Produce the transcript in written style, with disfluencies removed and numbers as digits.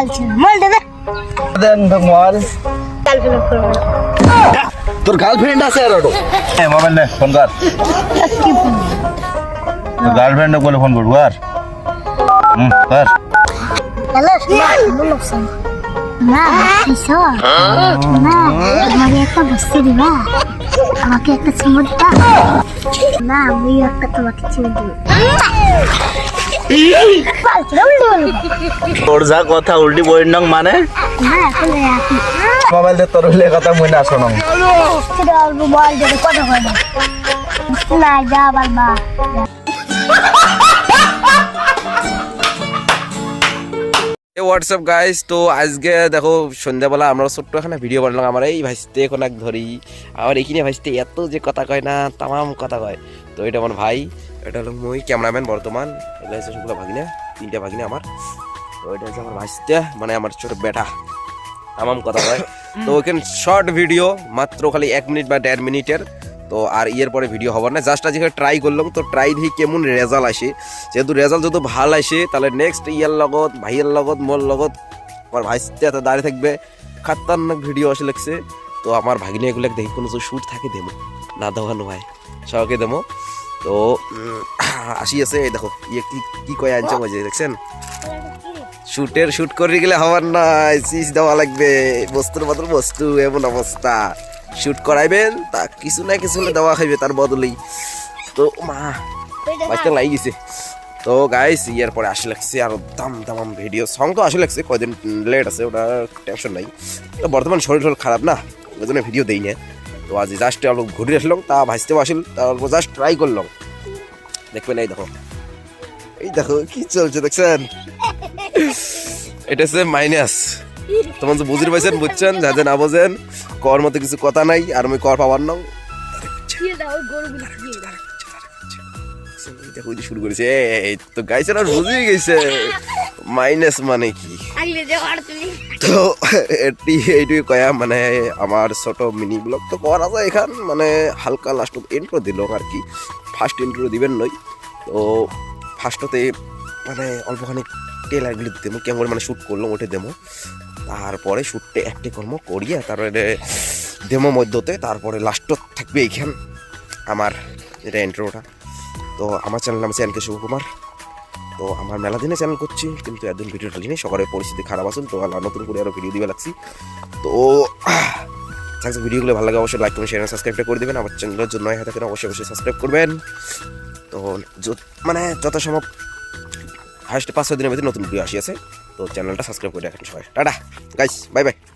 mobile দেবে দেন mobile girlfriend করবো তোর গার্লফ্রেন্ড আছে আর ওটো মোবাইল নে ফোন কর কি ফোন তোর গার্লফ্রেন্ড বলে ফোন করবো আর কর হ্যালো বলো স্যার না কিসো না আমাকে একটা বসতে দিবা আমাকে একটা চুমু দিবা না আমি একটা তোমাকে চুমু দিব তোর যা কথা উল্টি বইর নং মানে না এখন রাখি মোবাইল দে তোর হইলে কথা মনে আসো না সেটা মোবাইল দিয়ে কথা হয় না না যা বাবা হোয়াটসঅ্যাপ গাইস তো আজকে দেখো সন্ধ্যাবেলা আমরা ছোট্ট এখানে ভিডিও বানালাম আমার এই ভাইস্তে এখন এক ধরি আর এইখানে ভাইস্তে এত যে কথা কয় না তামাম কথা কয় তো এটা আমার ভাই এটা হলো মই ক্যামেরাম্যান বর্তমান এগুলো হচ্ছে সবগুলো ভাগিনা তিনটা ভাগিনা আমার তো এটা হচ্ছে আমার ভাইস্তে মানে আমার ছোট বেটা তামাম কথা কয় তো ওখানে শর্ট ভিডিও মাত্র খালি 1 মিনিট বা 1.5 মিনিটের তো আর ইয়ের পরে ভিডিও হবার না জাস্ট আজকে ট্রাই করলাম তো ট্রাই দিয়ে কেমন রেজাল্ট আসে যেহেতু রেজাল্ট যদি ভাল আসে তাহলে নেক্সট ইয়ার লগত ভাইয়ের লগত মোর লগত আমার ভাইস্তে এত দাঁড়িয়ে থাকবে খাতারনাক ভিডিও আসে লাগছে তো আমার ভাগিনী এগুলো দেখি কোনো শ্যুট থাকে দেবো না দেওয়ানো ভাই সবাইকে দেবো তো আসি আছে এই দেখো ইয়ে কি কয়ে আনছে মজে দেখছেন শুট করে গেলে হবার না চিজ দেওয়া লাগবে বস্তুর বদল বস্তু এমন অবস্থা শুট করাইবেন তা কিছু না কিছু দেওয়া খাইবে তার বদলেই তো মা বাচ্চা লাগি গেছে তো গাইস ইয়ার পরে আসে লাগছে আর দাম ভিডিও সং তো আসে লাগছে কয়দিন লেট আছে ওটা টেনশন নাই তো বর্তমান শরীর খারাপ না ওই জন্য ভিডিও দেই না তো আজ জাস্ট অল্প ঘুরে আসলাম তা ভাসতেও আসল তা অল্প জাস্ট ট্রাই করলাম দেখবেন এই দেখো কি চলছে দেখছেন এটা হচ্ছে মাইনাস তোমার তো বুঝতে পারছেন বুঝছেন যা না বোঝেন কর মতো কিছু কথা নাই আর আমি কর পাবার নাও শুরু করেছে এই তো গাইছে না বুঝেই গেছে মাইনাস মানে কি তো এইটুকু কয়া মানে আমার ছোট মিনি ব্লগ তো করা যায় এখান মানে হালকা লাস্ট ইন্ট্রো দিল আর কি ফার্স্ট ইন্ট্রো দিবেন নই তো ফার্স্টতে মানে অল্পখানি টেলারগুলি দেবো কেমন মানে শ্যুট করলাম ওটা দেবো তারপরে শ্যুটটা একটি কর্ম করিয়া তারপরে ডেমো মধ্যতে তারপরে লাস্টত থাকবে এইখান আমার এটা ইন্ট্রোটা তো আমার চ্যানেল নাম চ্যানেলকে শুভকুমার তো আমার মেলা দিনে চ্যানেল করছি কিন্তু একদিন ভিডিও ঢালি নেই সকালের পরিস্থিতি খারাপ আসুন তো আল্লাহ নতুন করে আরও ভিডিও দিবে লাগছি তো ভিডিওগুলো ভালো লাগে অবশ্যই লাইক করবেন শেয়ার সাবস্ক্রাইবটা করে দেবেন আমার চ্যানেলের জন্য হাতে করে অবশ্যই সাবস্ক্রাইব করবেন তো মানে যথাসম্ভব হাইস্ট 5-6 দিনের মধ্যে নতুন ভিডিও আসিয়াছে তো চ্যানেলটা সাবস্ক্রাইব করে রাখেন সবাই টাটা গাইস বাই বাই